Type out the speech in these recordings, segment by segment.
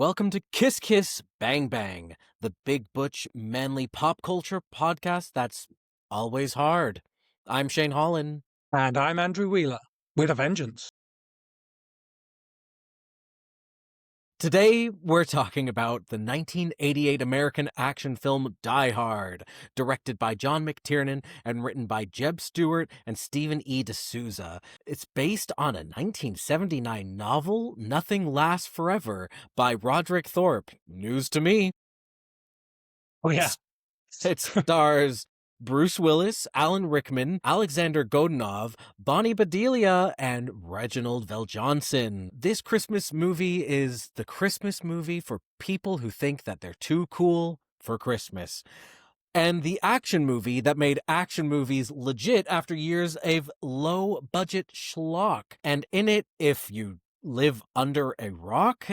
Welcome to Kiss Kiss Bang Bang, the big butch manly pop culture podcast that's always hard. I'm Shane Hollon. And I'm Andrew Wheeler, with a vengeance. Today we're talking about the 1988 American action film Die Hard, directed by John McTiernan and written by Jeb Stewart and Stephen E. D'Souza. It's based on a 1979 novel, Nothing Lasts Forever, by Roderick Thorpe. News to me. Oh, yeah. It stars Bruce Willis, Alan Rickman, Alexander Godunov, Bonnie Bedelia, and Reginald VelJohnson. This Christmas movie is the Christmas movie for people who think that they're too cool for Christmas. And the action movie that made action movies legit after years of low-budget schlock. And in it, if you live under a rock,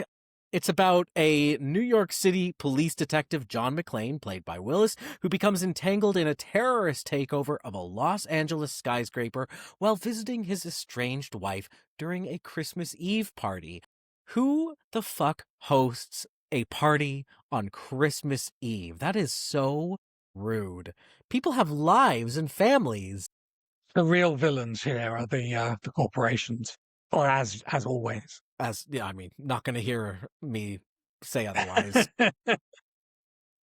it's about a New York City police detective, John McClane, played by Willis, who becomes entangled in a terrorist takeover of a Los Angeles skyscraper while visiting his estranged wife during a Christmas Eve party. Who the fuck hosts a party on Christmas Eve? That is so rude. People have lives and families. The real villains here are the corporations, or as always. Not going to hear me say otherwise.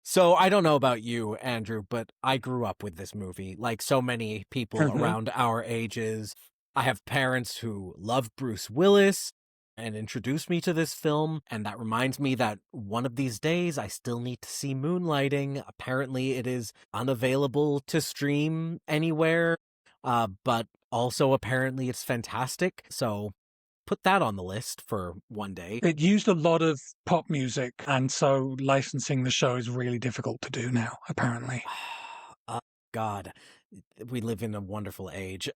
So I don't know about you, Andrew, but I grew up with this movie. Like so many people around our ages, I have parents who love Bruce Willis and introduced me to this film. And that reminds me that one of these days I still need to see Moonlighting. Apparently it is unavailable to stream anywhere, but also apparently it's fantastic. So put that on the list for one day. It used a lot of pop music, and so licensing the show is really difficult to do now, apparently. God, we live in a wonderful age.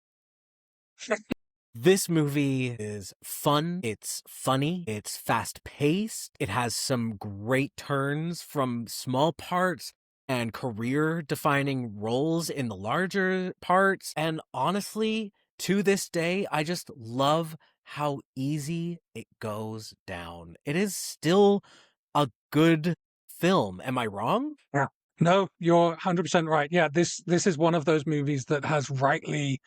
This movie is fun, it's funny, it's fast-paced, it has some great turns from small parts and career-defining roles in the larger parts, and honestly, to this day, I just love how easy it goes down. It is still a good film. Am I wrong? Yeah. No, you're 100% right. Yeah, this is one of those movies that has rightly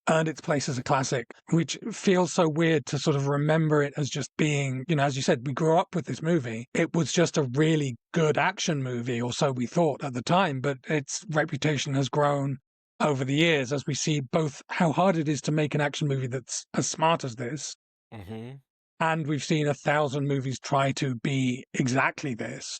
earned its place as a classic, which feels so weird to sort of remember it as just being, as you said, we grew up with this movie. It was just a really good action movie, or so we thought at the time, but its reputation has grown over the years as we see both how hard it is to make an action movie that's as smart as this, and we've seen 1,000 movies try to be exactly this.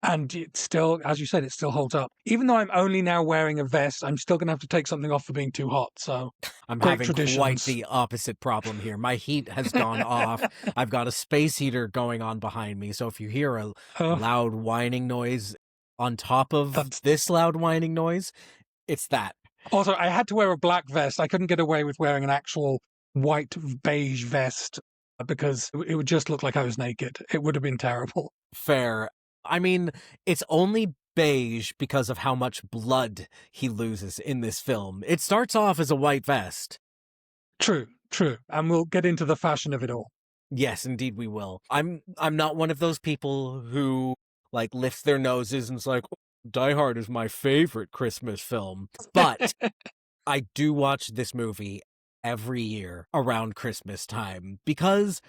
And it still, as you said, it still holds up. Even though I'm only now wearing a vest, I'm still going to have to take something off for being too hot. So I'm having quite the opposite problem here. My heat has gone off. I've got a space heater going on behind me. So if you hear a loud whining noise on top of this loud whining noise, it's that. Also, I had to wear a black vest. I couldn't get away with wearing an actual white beige vest because it would just look like I was naked. It would have been terrible. Fair. I mean, it's only beige because of how much blood he loses in this film. It starts off as a white vest. True. And we'll get into the fashion of it all. Yes, indeed we will. I'm not one of those people who lifts their noses and is like, Die Hard is my favorite Christmas film. But I do watch this movie every year around Christmas time because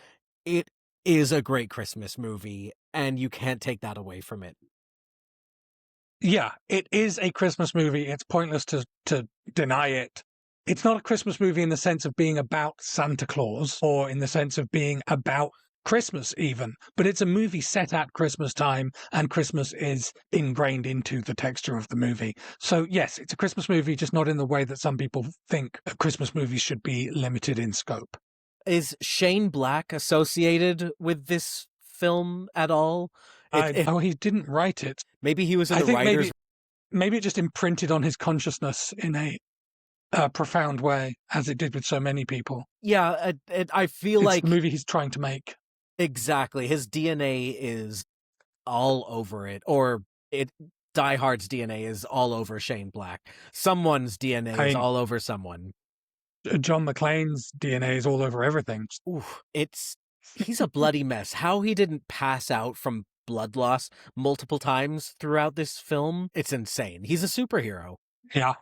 it is a great Christmas movie, and you can't take that away from it. Yeah, it is a Christmas movie. It's pointless to deny it. It's not a Christmas movie in the sense of being about Santa Claus or in the sense of being about Christmas even, but it's a movie set at Christmas time, and Christmas is ingrained into the texture of the movie. So yes, it's a Christmas movie, just not in the way that some people think Christmas movies should be limited in scope. Is Shane Black associated with this film at all? He didn't write it. Maybe he was in the writers. Maybe it just imprinted on his consciousness in a profound way, as it did with so many people. Yeah, I feel it's the movie he's trying to make. Exactly. His DNA is all over it, or Die Hard's DNA is all over Shane Black. Someone's DNA is all over someone. John McClane's DNA is all over everything. Ooh, it's He's a bloody mess. How he didn't pass out from blood loss multiple times throughout this film, it's insane. He's a superhero. Yeah.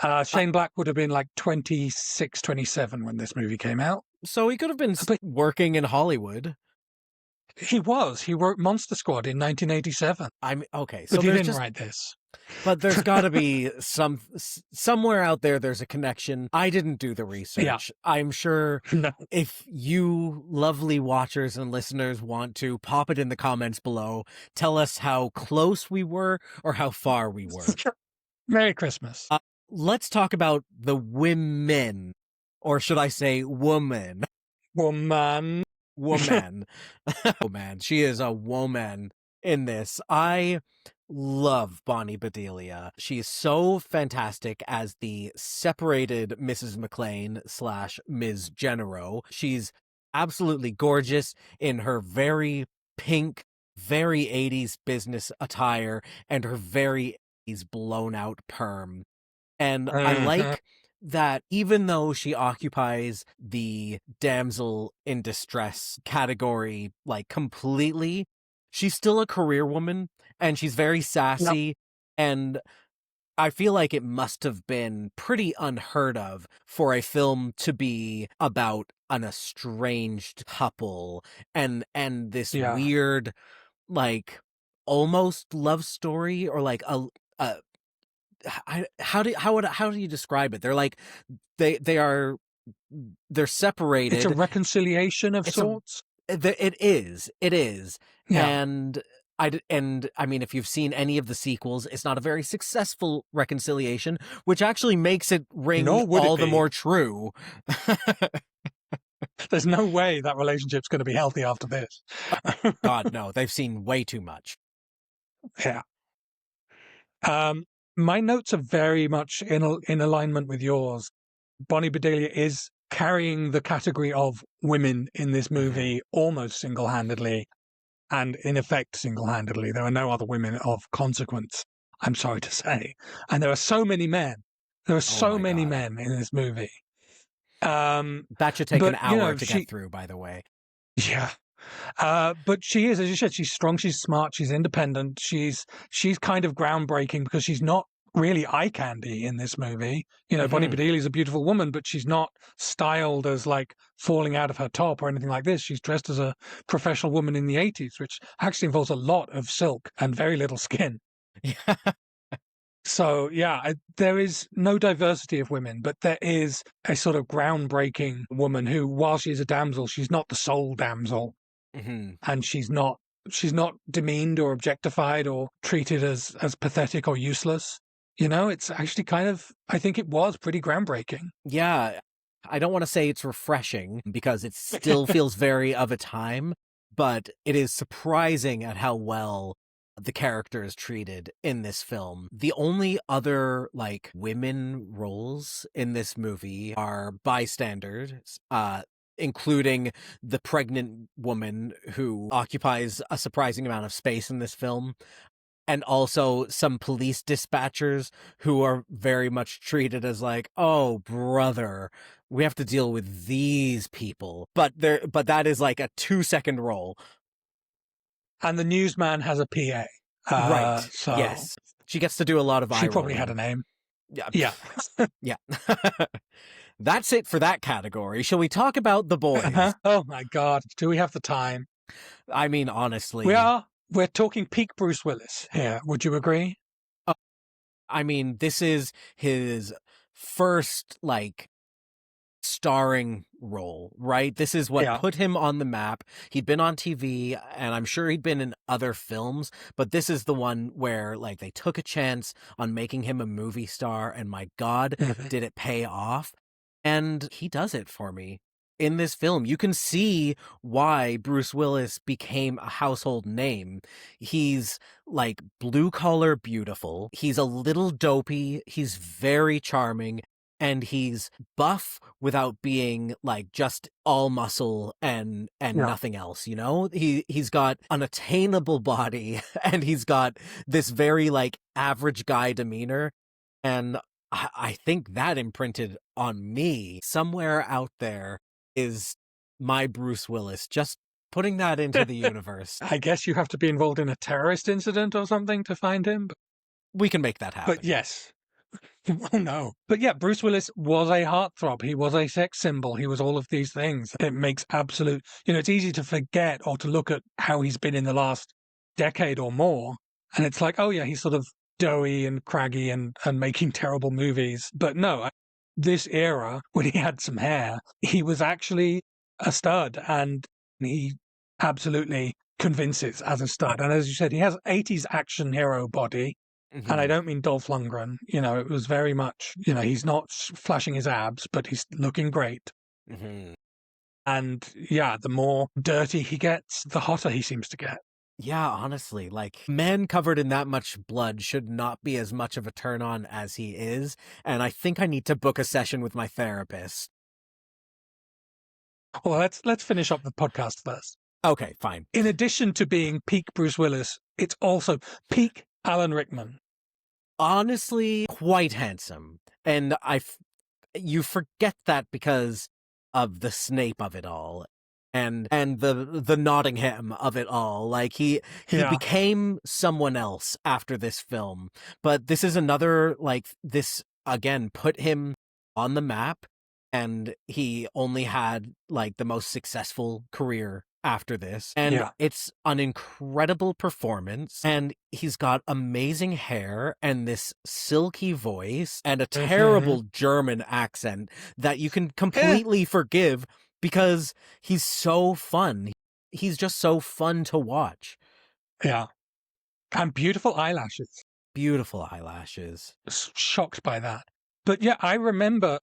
Uh, Shane Black would have been like 26, 27 when this movie came out. so he could have been But working in Hollywood. he was. He wrote Monster Squad in 1987, I'm okay. So but he there's didn't just, write this. but there's got to be somewhere out there. There's a connection. I didn't do the Yeah. research. I'm sure No. if you lovely watchers and listeners want to pop it in the comments below, tell us how close we were or how far we were. Merry Christmas. Let's talk about the women, or should I say woman? Woman. Woman. Woman. She is a woman in this. I love Bonnie Bedelia. She is so fantastic as the separated Mrs. McLean / Ms. Genero. She's absolutely gorgeous in her very pink, very 80s business attire and her very 80s blown out perm. And I like that even though she occupies the damsel in distress category, like completely, she's still a career woman and she's very sassy. And I feel like it must have been pretty unheard of for a film to be about an estranged couple and this Yeah. weird, like almost love story or like a how do you describe it? They're like they're separated. It's a reconciliation of It's sorts. It is, Yeah. and I mean, if you've seen any of the sequels, it's not a very successful reconciliation, which actually makes it ring Nor would it all the be. more true. There's no way that relationship's going to be healthy after this. God, no, they've seen way too much. Yeah. My notes are very much in alignment with yours. Bonnie Bedelia is carrying the category of women in this movie almost single-handedly, and in effect single-handedly. There are no other women of consequence, I'm sorry to say. And there are so many men. There are so my many God. men in this movie. That should take an but, you hour know, to get through, by the way. Yeah. But she is, as you said, she's strong, she's smart, she's independent, she's kind of groundbreaking because she's not really eye candy in this movie. You know, Bonnie Bedelia is a beautiful woman, but she's not styled as like falling out of her top or anything like this. She's dressed as a professional woman in the 80s, which actually involves a lot of silk and very little skin. Yeah. So, yeah, there is no diversity of women, but there is a sort of groundbreaking woman who, while she's a damsel, she's not the sole damsel. And she's not demeaned or objectified or treated as pathetic or useless. You know, it's actually kind of, I think it was pretty groundbreaking. Yeah. I don't want to say it's refreshing because it still feels very of a time, but it is surprising at how well the character is treated in this film. The only other like women roles in this movie are bystanders, including the pregnant woman who occupies a surprising amount of space in this film, and also some police dispatchers who are very much treated as like, oh, brother, we have to deal with these people. But that is like a 2-second role. And the newsman has a PA. Right. So yes. She gets to do a lot of eye she probably rolling. had a name. Yeah. Yeah. Yeah. That's it for that category. Shall we talk about the boys? Oh my God. Do we have the time? I mean, honestly. We're talking peak Bruce Willis here. Would you agree? I mean, this is his first, like, starring role, right? This is what put him on the map. He'd been on TV, and I'm sure he'd been in other films, but this is the one where, like, they took a chance on making him a movie star, and my God, did it pay off. And he does it for me. In this film, you can see why Bruce Willis became a household name. He's like blue collar beautiful. He's a little dopey. He's very charming. And he's buff without being like just all muscle and nothing else, you know? He's got an attainable body and he's got this very like average guy demeanor. And I think that imprinted on me. Somewhere out there is my Bruce Willis, just putting that into the universe. I guess you have to be involved in a terrorist incident or something to find him. We can make that happen. But yes. Oh, no. But yeah, Bruce Willis was a heartthrob. He was a sex symbol. He was all of these things. It makes absolute, it's easy to forget or to look at how he's been in the last decade or more. And it's like, oh yeah, he's sort of doughy and craggy and making terrible movies. But no, this era, when he had some hair, he was actually a stud, and he absolutely convinces as a stud. And as you said, he has 80s action hero body. Mm-hmm. And I don't mean Dolph Lundgren. It was very much, he's not flashing his abs, but he's looking great. Mm-hmm. And yeah, the more dirty he gets, the hotter he seems to get. Yeah, honestly, like, men covered in that much blood should not be as much of a turn on as he is. And I think I need to book a session with my therapist. Well, let's finish up the podcast first. Okay, fine. In addition to being peak Bruce Willis, it's also peak Alan Rickman. Honestly, quite handsome. And you forget that because of the Snape of it all. And the Nottingham of it all. Like, he became someone else after this film. But this is another, like, this, again, put him on the map. And he only had, like, the most successful career after this. And it's an incredible performance. And he's got amazing hair and this silky voice and a terrible German accent that you can completely forgive because he's so fun. He's just so fun to watch. Yeah. And beautiful eyelashes. Beautiful eyelashes. Shocked by that. But yeah, I remember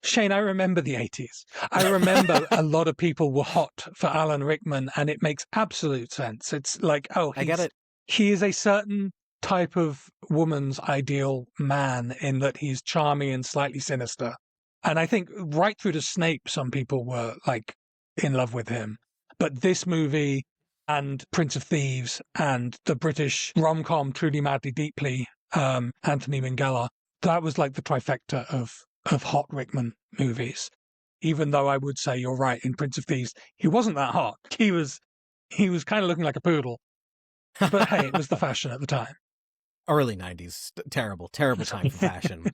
Shane, I remember the 80s. I remember a lot of people were hot for Alan Rickman, and it makes absolute sense. It's like, I get it. He is a certain type of woman's ideal man in that he's charming and slightly sinister. And I think right through to Snape, some people were like in love with him. But this movie and Prince of Thieves and the British rom-com Truly Madly Deeply, Anthony Minghella, that was like the trifecta of hot Rickman movies. Even though I would say you're right, in Prince of Thieves, he wasn't that hot. He was kind of looking like a poodle. But hey, it was the fashion at the time. Early 90s. Terrible time for fashion.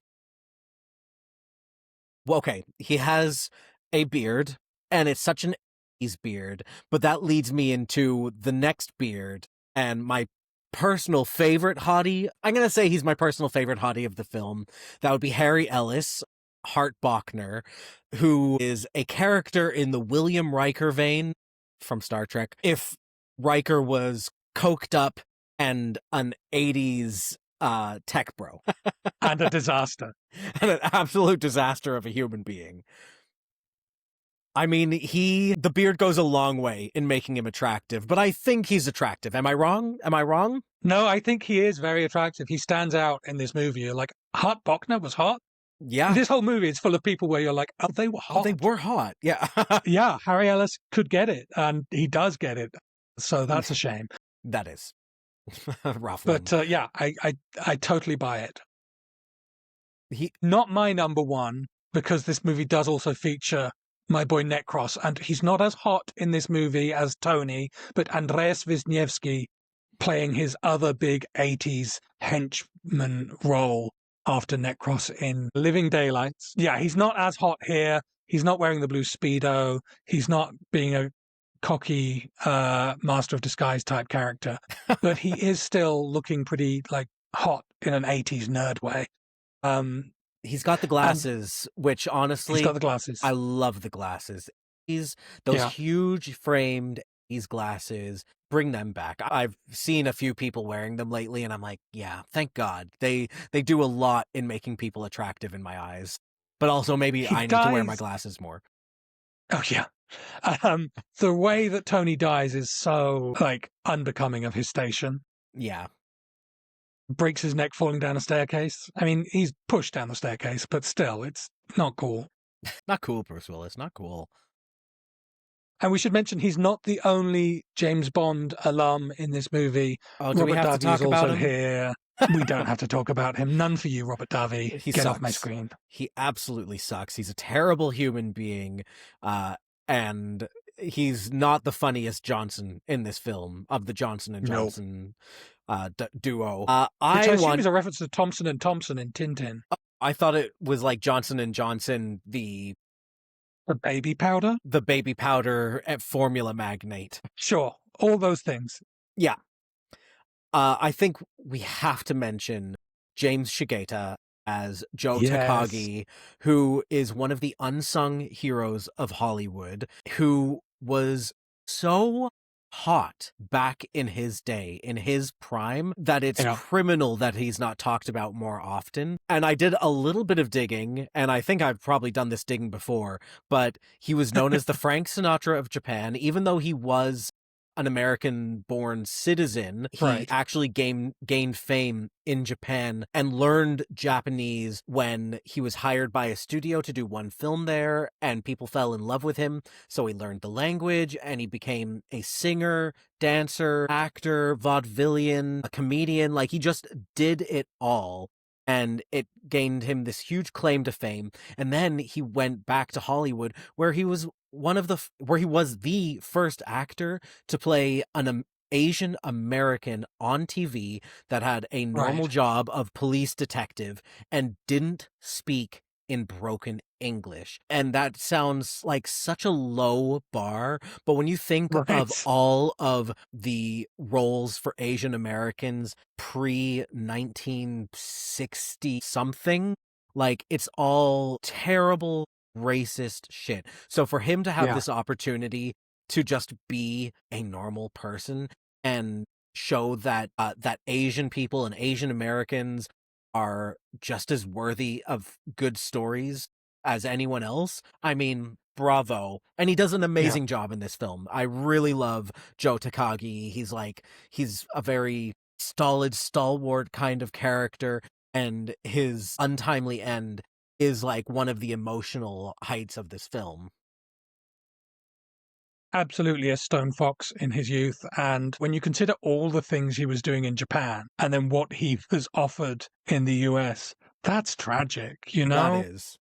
Well, okay, he has a beard, and it's such an 80s beard, but that leads me into the next beard, and my personal favorite hottie. I'm going to say he's my personal favorite hottie of the film. That would be Harry Ellis, Hart Bochner, who is a character in the William Riker vein from Star Trek. If Riker was coked up and an 80s tech bro. And a disaster. And an absolute disaster of a human being. I mean, the beard goes a long way in making him attractive, but I think he's attractive. Am I wrong? No, I think he is very attractive. He stands out in this movie. You're like, Hart Bochner was hot? Yeah. This whole movie is full of people where you're like, oh, they were hot. Oh, they were hot. Yeah. Yeah, Harry Ellis could get it, and he does get it. So that's a shame. That is. Rough one. But yeah, I totally buy it. Not my number one, because this movie does also feature my boy Necros, and he's not as hot in this movie as Tony, but Andreas Wisniewski playing his other big 80s henchman role after Necros in Living Daylights. Yeah, he's not as hot here. He's not wearing the blue Speedo. He's not being a cocky Master of Disguise type character, but he is still looking pretty like hot in an 80s nerd way. He's got the glasses, which honestly, he's got the glasses. I love the glasses. Those huge framed glasses. Bring them back. I've seen a few people wearing them lately, and I'm like, yeah, thank God. They do a lot in making people attractive in my eyes. But also maybe I need to wear my glasses more. Oh yeah. The way that Tony dies is so like unbecoming of his station. Yeah. Breaks his neck falling down a staircase. I mean, he's pushed down the staircase, but still, it's not cool. Not cool, Bruce Willis. Not cool. And we should mention he's not the only James Bond alum in this movie. Oh, do we have to talk about him? Here. We don't have to talk about him. None for you, Robert Davi. He Get sucks. Off my screen. He absolutely sucks. He's a terrible human being. And he's not the funniest Johnson in this film of the Johnson and Nope. Johnson duo. Which I assume is a reference to Thompson and Thompson in Tintin. I thought it was like Johnson and Johnson, The baby powder? the baby powder formula magnate. Sure. All those things. Yeah. I think we have to mention James Shigeta as Joe Yes. Takagi, who is one of the unsung heroes of Hollywood, who was so hot back in his day, in his prime, that it's Yeah. criminal that he's not talked about more often. And I did a little bit of digging, and I think I've probably done this digging before, but he was known as the Frank Sinatra of Japan, even though he was an American-born citizen. He Right. actually gained fame in Japan and learned Japanese when he was hired by a studio to do one film there, and people fell in love with him. So he learned the language, and he became a singer, dancer, actor, vaudevillian, a comedian. Like, he just did it all. And it gained him this huge claim to fame. And then he went back to Hollywood, where he was the first actor to play an Asian American on TV that had a normal Right. job of police detective and didn't speak in broken English. And that sounds like such a low bar, but when you think of Right. all of the roles for Asian Americans pre 1960 something, like, it's all terrible racist shit. So for him to have Yeah. this opportunity to just be a normal person and show that that Asian people and Asian Americans are just as worthy of good stories as anyone else, I mean, bravo. And he does an amazing job in this film. I really love Joe Takagi. He's a very stolid, stalwart kind of character, and his untimely end is like one of the emotional heights of this film. Absolutely a stone fox in his youth. And when you consider all the things he was doing in Japan and then what he was offered in the US, that's tragic, you That know? is.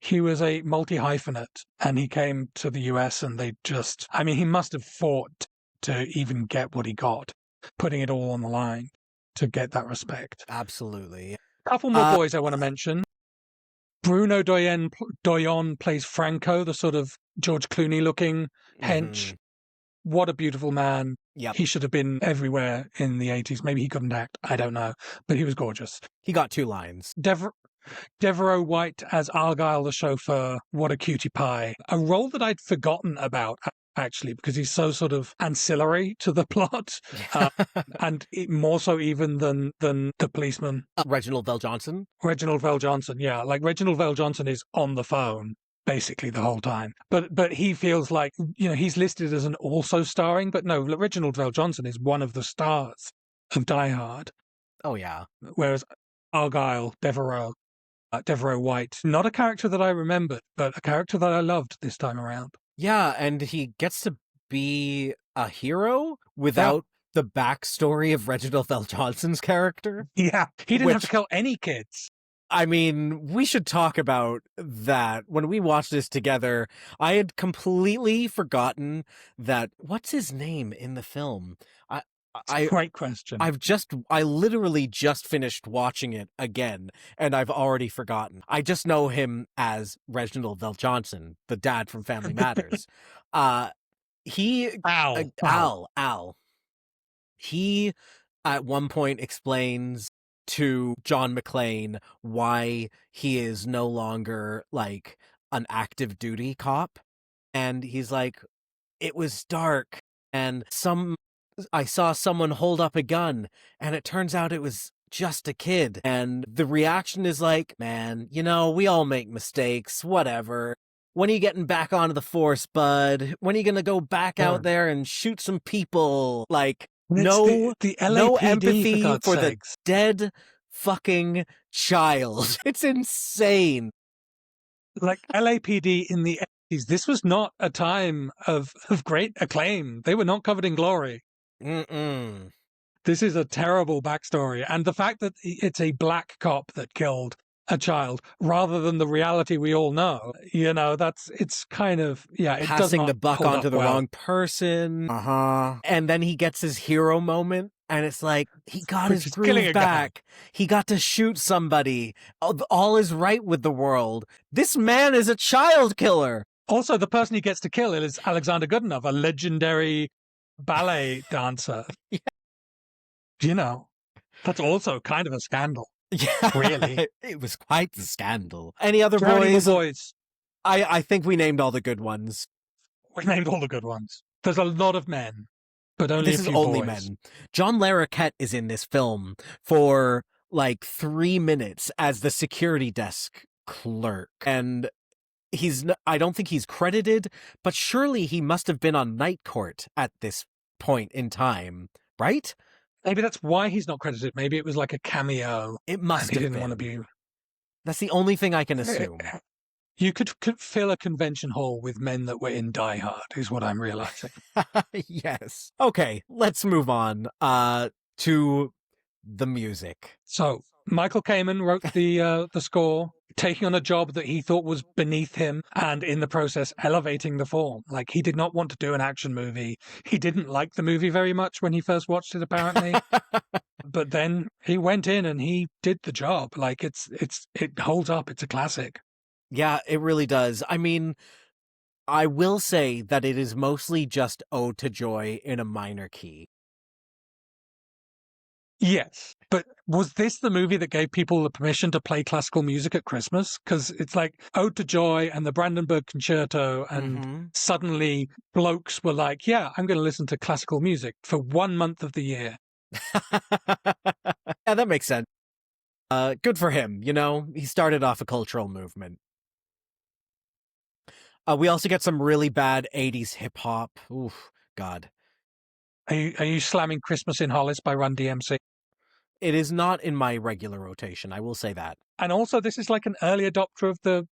He was a multi-hyphenate and he came to the US and he must have fought to even get what he got, putting it all on the line to get that respect. Absolutely. A couple more boys I want to mention. Bruno Doyon plays Franco, the sort of George Clooney-looking hench. What a beautiful man. Yep. He should have been everywhere in the 80s. Maybe he couldn't act. I don't know. But he was gorgeous. He got 2 lines. Devereaux White as Argyle the chauffeur. What a cutie pie. A role that I'd forgotten about, actually, because he's so sort of ancillary to the plot. And more so even than the policeman. Reginald VelJohnson? Reginald VelJohnson, yeah. Like, Reginald VelJohnson is on the phone basically the whole time. But he feels like, he's listed as an also starring, but no, Reginald VelJohnson is one of the stars of Die Hard. Oh, yeah. Whereas Argyle, Devereaux White, not a character that I remembered, but a character that I loved this time around. Yeah, and he gets to be a hero without the backstory of Reginald VelJohnson's character. Yeah, he didn't have to kill any kids. I mean, we should talk about that. When we watched this together, I had completely forgotten that. What's his name in the film? Great question. I literally just finished watching it again, and I've already forgotten. I just know him as Reginald VelJohnson, the dad from Family Matters. Al. He at one point explains to John McClane why he is no longer like an active duty cop, and he's like, it was dark and I saw someone hold up a gun and it turns out it was just a kid. And the reaction is like, man, we all make mistakes, whatever. When are you getting back onto the force, bud? When are you going to go back out there and shoot some people? Like, no empathy for the dead fucking child. It's insane. Like, LAPD in the 80s, this was not a time of great acclaim. They were not covered in glory. This is a terrible backstory. And the fact that it's a black cop that killed a child rather than the reality we all know. It's kind of, yeah, it does Passing not the buck hold up onto the well. wrong person. And then he gets his hero moment, and it's like, he got Which his is killing groove a guy. back. He got to shoot somebody. All is right with the world. This man is a child killer. Also, the person he gets to kill is Alexander Godunov, a legendary ballet dancer. Yeah. That's also kind of a scandal, Yeah, really. it was quite the scandal. Any other Do you have any more boys? boys? I think we named all the good ones. We named all the good ones. There's a lot of men, but only This a is few only boys. men. John Larroquette is in this film for like 3 minutes as the security desk clerk. And I don't think he's credited, but surely he must have been on Night Court at this point in time, right? Maybe that's why he's not credited. Maybe it was like a cameo. It must and he have didn't want to been. be. That's the only thing I can assume. You could fill a convention hall with men that were in Die Hard, is what I'm realizing. Yes. Okay, let's move on to the music. So Michael Kamen wrote the score, taking on a job that he thought was beneath him, and in the process elevating the form. Like, he did not want to do an action movie. He didn't like the movie very much when he first watched it, apparently. But then he went in and he did the job. Like, it holds up. It's a classic. Yeah, it really does. I mean, I will say that it is mostly just Ode to Joy in a minor key. Yes. But was this the movie that gave people the permission to play classical music at Christmas? Because it's like Ode to Joy and the Brandenburg Concerto, and suddenly blokes were like, yeah, I'm going to listen to classical music for 1 month of the year. Yeah, that makes sense. Good for him, he started off a cultural movement. We also get some really bad 80s hip-hop. Oof, God. Are you slamming Christmas in Hollis by Run DMC? It is not in my regular rotation, I will say that. And also, this is like an early adopter of the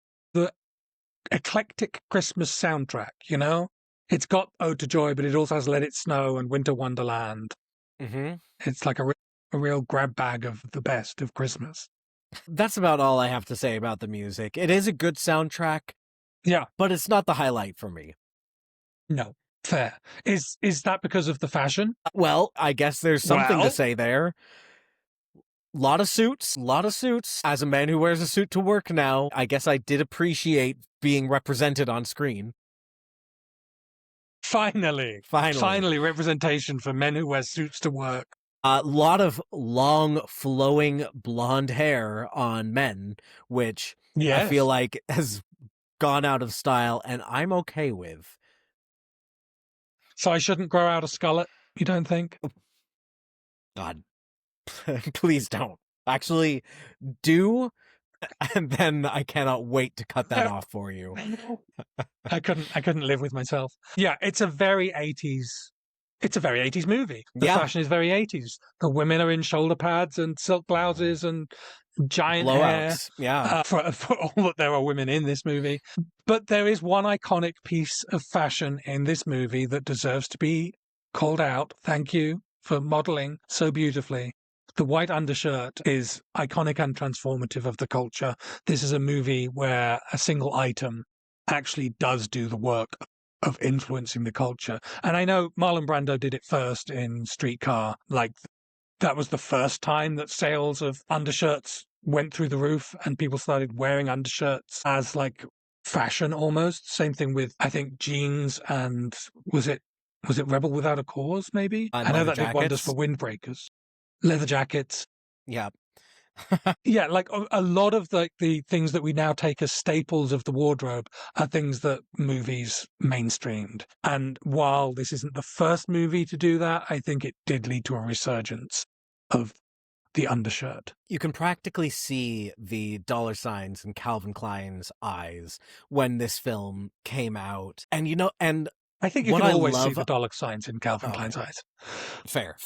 eclectic Christmas soundtrack, It's got Ode to Joy, but it also has Let It Snow and Winter Wonderland. Mm-hmm. It's like a real grab bag of the best of Christmas. That's about all I have to say about the music. It is a good soundtrack. Yeah. But it's not the highlight for me. No. Fair. Is that because of the fashion? Well, I guess there's something to say there. Lot of suits. As a man who wears a suit to work now, I guess I did appreciate being represented on screen. Finally representation for men who wear suits to work. A lot of long, flowing blonde hair on men, which I feel like has gone out of style, and I'm okay with. So I shouldn't grow out a skullet, you don't think? God, please don't. Actually, do, and then I cannot wait to cut that off for you. I couldn't live with myself. Yeah, it's a very 80s. It's a very 80s movie. The fashion is very 80s. The women are in shoulder pads and silk blouses and giant blowouts. Hair. Yeah. For all that there are women in this movie. But there is one iconic piece of fashion in this movie that deserves to be called out. Thank you for modeling so beautifully. The white undershirt is iconic and transformative of the culture. This is a movie where a single item actually does do the work of influencing the culture. And I know Marlon Brando did it first in Streetcar. Like, that was the first time that sales of undershirts went through the roof and people started wearing undershirts as like fashion almost. Same thing with, I think, jeans and was it Rebel Without a Cause, maybe? I know that did wonders for windbreakers. Leather jackets. Yeah. Yeah, like a lot of the things that we now take as staples of the wardrobe are things that movies mainstreamed. And while this isn't the first movie to do that, I think it did lead to a resurgence of the undershirt. You can practically see the dollar signs in Calvin Klein's eyes when this film came out. And and I think you can always see the dollar signs in Calvin Klein's eyes. Fair.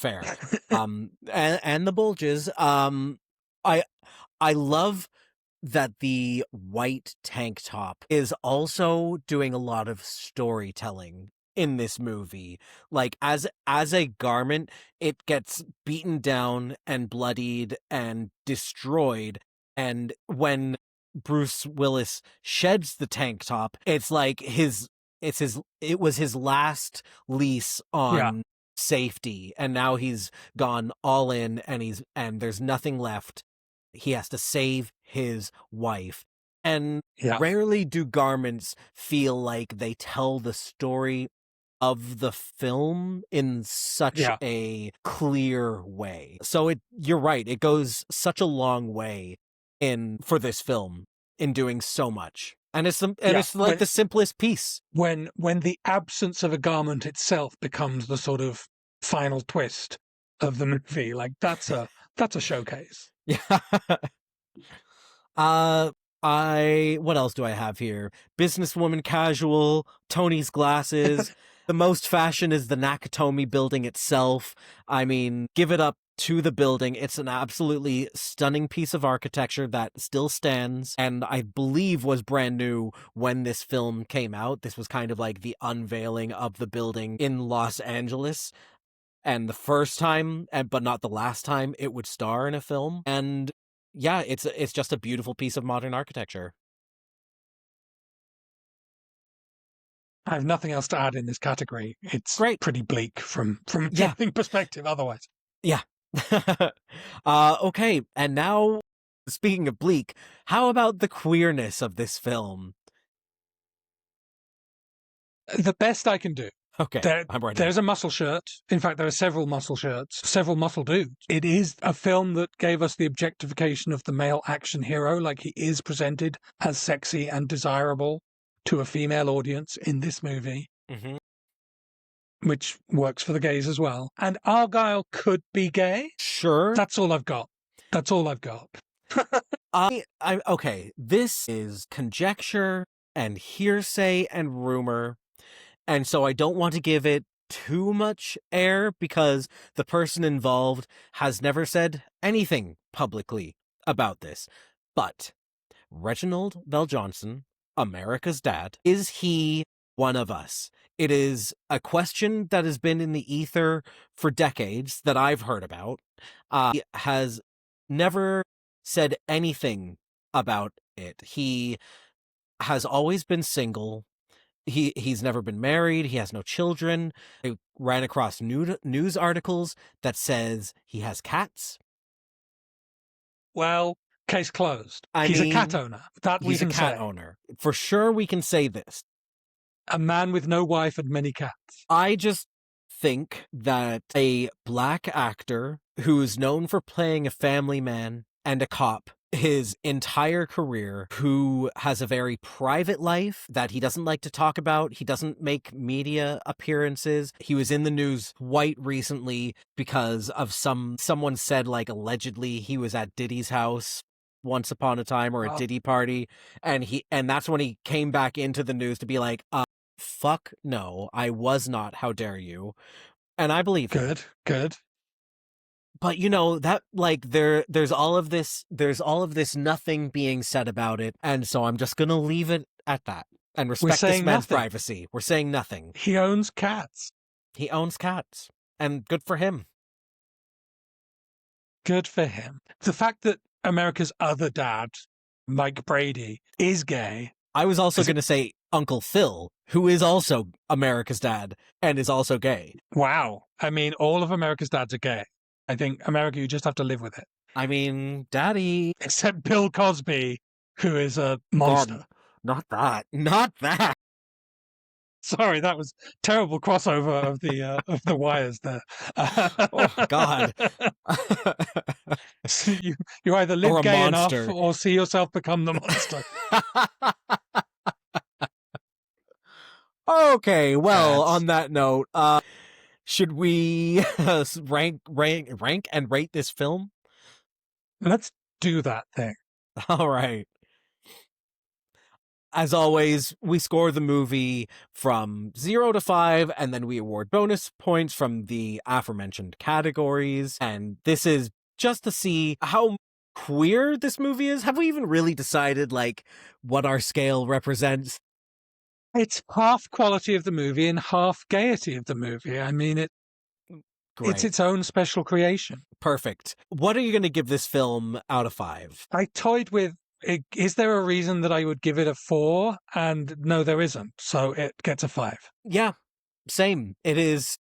And the bulges. I love that the white tank top is also doing a lot of storytelling in this movie. Like, as a garment, it gets beaten down and bloodied and destroyed, And when Bruce Willis sheds the tank top, it's like it was his last lease Yeah. on safety, and now he's gone all in, and there's nothing left. He has to save his wife. And Yeah. rarely do garments feel like they tell the story of the film in such Yeah. a clear way. So you're right, it goes such a long way for this film in doing so much. And it's like the simplest piece. When the absence of a garment itself becomes the sort of final twist of the movie, like that's a showcase. Yeah. What else do I have here? Businesswoman casual, Tony's glasses. The most fashion is the Nakatomi building itself. I mean, give it up to the building. It's an absolutely stunning piece of architecture that still stands, and I believe was brand new when this film came out. This was kind of like the unveiling of the building in Los Angeles, and the first time, but not the last time, it would star in a film. And yeah, it's just a beautiful piece of modern architecture. I have nothing else to add in this category. It's Great. pretty bleak from a viewing perspective otherwise. Yeah. Okay, and now, speaking of bleak, how about the queerness of this film? The best I can do. Okay, I'm ready. There's a muscle shirt. In fact, there are several muscle shirts, several muscle dudes. It is a film that gave us the objectification of the male action hero, like he is presented as sexy and desirable to a female audience in this movie, Mm-hmm. which works for the gays as well. And Argyle could be gay. Sure. That's all I've got. That's all I've got. Okay, this is conjecture and hearsay and rumor, and so I don't want to give it too much air because the person involved has never said anything publicly about this. But Reginald VelJohnson, America's dad, is he one of us? It is a question that has been in the ether for decades that I've heard about. He has never said anything about it. He has always been single. He's never been married. He has no children. I ran across news articles that says he has cats. Well, case closed. He's a cat owner. That we can say. He's a cat owner. For sure we can say this. A man with no wife and many cats. I just think that a black actor who's known for playing a family man and a cop his entire career, who has a very private life that he doesn't like to talk about. He doesn't make media appearances. He was in the news quite recently because of someone said, like, allegedly he was at Diddy's house once upon a time, or a Diddy party, and that's when he came back into the news to be like, fuck no, I was not, how dare you. And I believe him. Good. But that, like, there's all of this nothing being said about it, and so I'm just gonna leave it at that and respect this man's privacy. We're saying nothing. He owns cats. He owns cats, and good for him. Good for him. The fact that America's other dad, Mike Brady, is gay. I was also gonna say Uncle Phil, who is also America's dad and is also gay. Wow. I mean, all of America's dads are gay. I think America, you just have to live with it. I mean, Daddy. Except Bill Cosby, who is a monster. Not that. Sorry, that was terrible crossover of the wires there. Oh God. So you either live gay enough or see yourself become the monster. Okay, well, on that note, should we rank and rate this film? Let's do that thing. All right. As always, we score the movie from 0 to 5, and then we award bonus points from the aforementioned categories. And this is just to see how queer this movie is. Have we even really decided, like, what our scale represents? It's half quality of the movie and half gaiety of the movie. I mean, It's great. its own special creation. Perfect. What are you going to give this film out of 5? I toyed with, is there a reason that I would give it a 4? And no, there isn't. So it gets a 5. Yeah, same. It's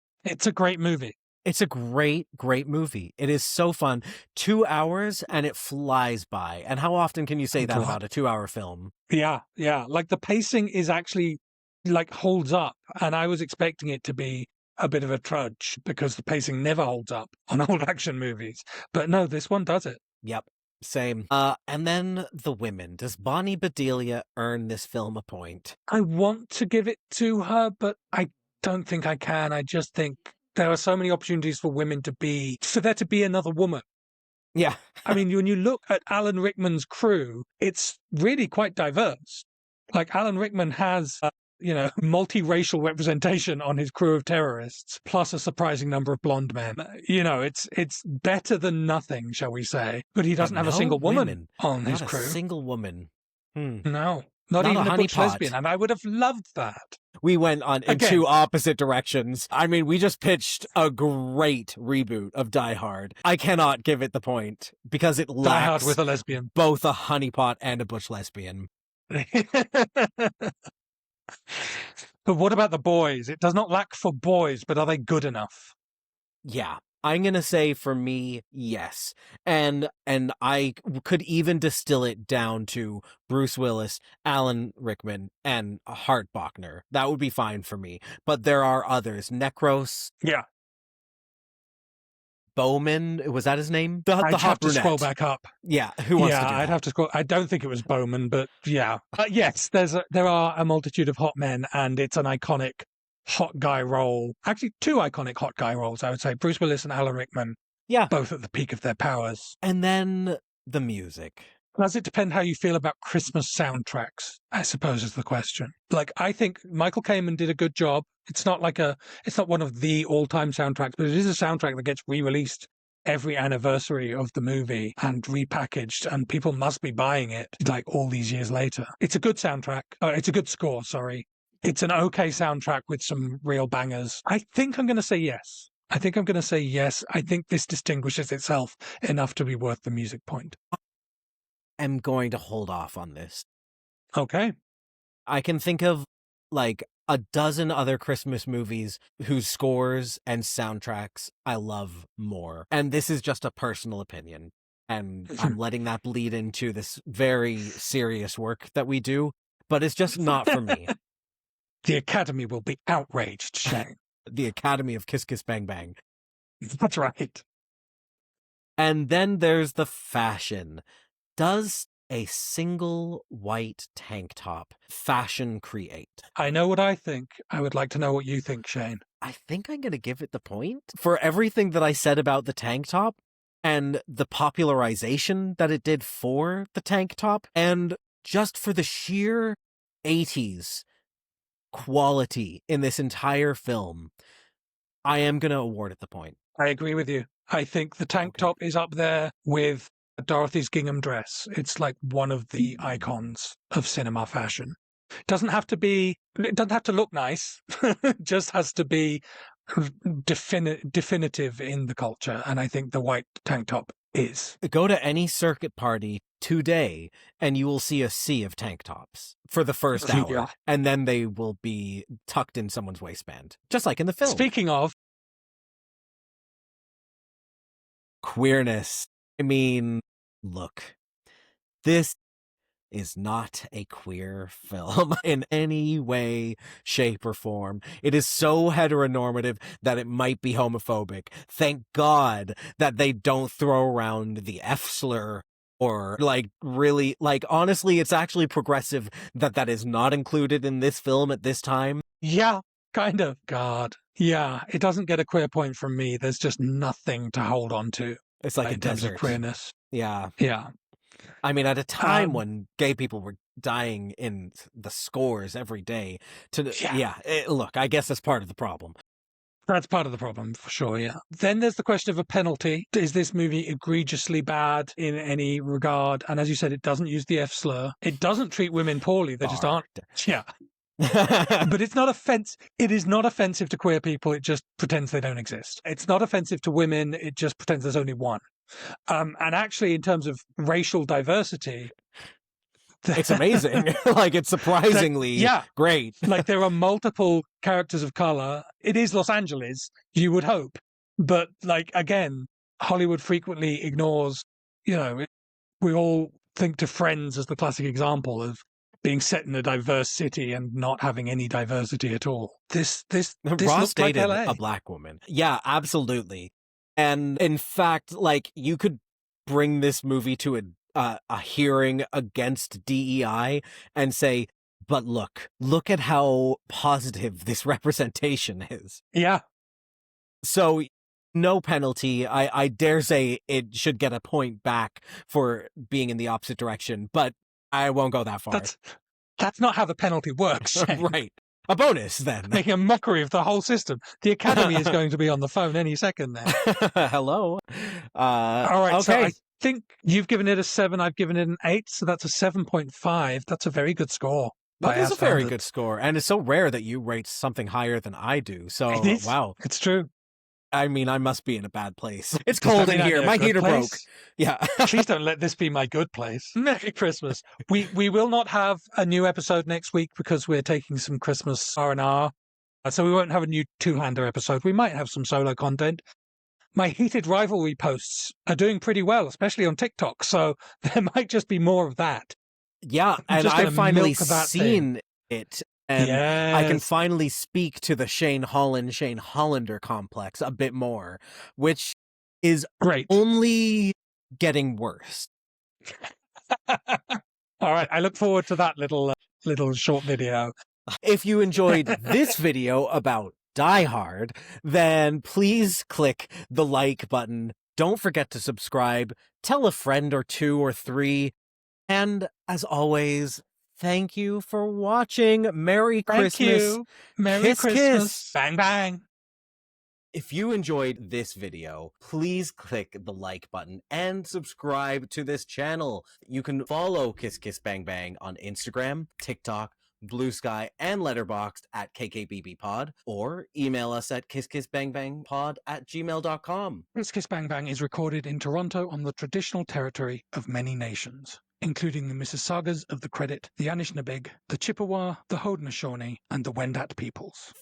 a great movie. It's a great, great movie. It is so fun. 2 hours and it flies by. And how often can you say that about a 2-hour film? Yeah, yeah. Like the pacing is actually like holds up. And I was expecting it to be a bit of a trudge because the pacing never holds up on old action movies. But no, this one does it. Yep. Same. And then the women. Does Bonnie Bedelia earn this film a point? I want to give it to her, but I don't think I can. I just think there are so many opportunities for there to be another woman. Yeah. I mean, when you look at Alan Rickman's crew, it's really quite diverse. Like Alan Rickman has, multiracial representation on his crew of terrorists, plus a surprising number of blonde men. It's better than nothing, shall we say? But he doesn't have a single woman on his crew. Not a single woman. No, not even a butch lesbian, and I would have loved that. We went in two opposite directions. I mean, we just pitched a great reboot of Die Hard. I cannot give it the point because it lacks Die Hard with a lesbian. Both a honeypot and a butch lesbian. But what about the boys? It does not lack for boys, but are they good enough? Yeah. I'm going to say for me, yes. And I could even distill it down to Bruce Willis, Alan Rickman, and Hart Bochner. That would be fine for me. But there are others. Necros. Yeah. Bowman, was that his name? The I'd hot have brunette. To scroll back up. Yeah, who wants to do that? I'd have to scroll. I don't think it was Bowman, but yeah. Yes, there are a multitude of hot men, and it's an iconic hot guy role. Actually, 2 iconic hot guy roles, I would say. Bruce Willis and Alan Rickman. Yeah. Both at the peak of their powers. And then the music. Does it depend how you feel about Christmas soundtracks, I suppose is the question. Like, I think Michael Kamen did a good job. It's not one of the all-time soundtracks, but it is a soundtrack that gets re-released every anniversary of the movie and repackaged, and people must be buying it like all these years later. It's a good soundtrack. It's a good score, sorry. It's an okay soundtrack with some real bangers. I think I'm going to say yes. I think this distinguishes itself enough to be worth the music point. I'm going to hold off on this. Okay. I can think of like a dozen other Christmas movies whose scores and soundtracks I love more. And this is just a personal opinion. And I'm letting that bleed into this very serious work that we do, but it's just not for me. The Academy will be outraged, Shane. The Academy of Kiss Kiss Bang Bang. That's right. And then there's the fashion. Does a single white tank top fashion create? I know what I think. I would like to know what you think, Shane. I think I'm going to give it the point. For everything that I said about the tank top and the popularization that it did for the tank top, and just for the sheer 80s quality in this entire film, I am going to award it the point. I agree with you. I think the tank top is up there with Dorothy's gingham dress. It's like one of the icons of cinema fashion. It doesn't have to look nice. It just has to be definitive in the culture. And I think the white tank top is. Go to any circuit party today and you will see a sea of tank tops for the first hour. Yeah. And then they will be tucked in someone's waistband, just like in the film. Speaking of queerness, I mean, look, this is not a queer film in any way, shape, or form. It is so heteronormative that it might be homophobic. Thank God that they don't throw around the F slur or honestly, it's actually progressive that is not included in this film at this time. Yeah, kind of. God. Yeah, it doesn't get a queer point from me. There's just nothing to hold on to. It's like a desert. Of queerness. Yeah. Yeah. I mean, at a time when gay people were dying in the scores every day. Look, I guess that's part of the problem. That's part of the problem, for sure, yeah. Then there's the question of a penalty. Is this movie egregiously bad in any regard? And as you said, it doesn't use the F slur. It doesn't treat women poorly. They just aren't. Yeah. But it's not it is not offensive to queer people, it just pretends they don't exist. It's not offensive to women, it just pretends there's only one. And actually, in terms of racial diversity, it's amazing. Like, it's surprisingly great. Like, there are multiple characters of color. It is Los Angeles, you would hope. But, like, again, Hollywood frequently ignores, we all think to Friends as the classic example of being set in a diverse city and not having any diversity at all. This Ross looks like dated LA. a black woman. Yeah, absolutely. And in fact, like, you could bring this movie to a hearing against DEI and say, but look at how positive this representation is. Yeah. So no penalty. I dare say it should get a point back for being in the opposite direction, but I won't go that far. That's not how the penalty works. Right. A bonus, then. Making a mockery of the whole system. The Academy is going to be on the phone any second now. Hello. All right, okay. So I think you've given it a 7, I've given it an 8, so that's a 7.5. That's a very good score. That is a very good score, and it's so rare that you rate something higher than I do, so wow. It's true. I mean, I must be in a bad place. It's cold in here. My heater broke. Yeah. Please don't let this be my good place. Merry Christmas. We will not have a new episode next week because we're taking some Christmas R&R. So we won't have a new two-hander episode. We might have some solo content. My heated rivalry posts are doing pretty well, especially on TikTok. So there might just be more of that. Yeah, and I've finally seen it. And I can finally speak to the Shane Hollander complex a bit more, which is great. Only getting worse. All right, I look forward to that little short video. If you enjoyed this video about Die Hard, then please click the like button. Don't forget to subscribe. Tell a friend or 2 or 3. And as always, thank you for watching. Merry Christmas. Thank you. Merry Christmas. Kiss. Bang, bang. If you enjoyed this video, please click the like button and subscribe to this channel. You can follow Kiss Kiss Bang Bang on Instagram, TikTok, Blue Sky, and Letterboxd at KKBBpod, or email us at kisskissbangbangpod@gmail.com. Kiss Kiss Bang Bang is recorded in Toronto on the traditional territory of many nations, including the Mississaugas of the Credit, the Anishinaabeg, the Chippewa, the Haudenosaunee, and the Wendat peoples.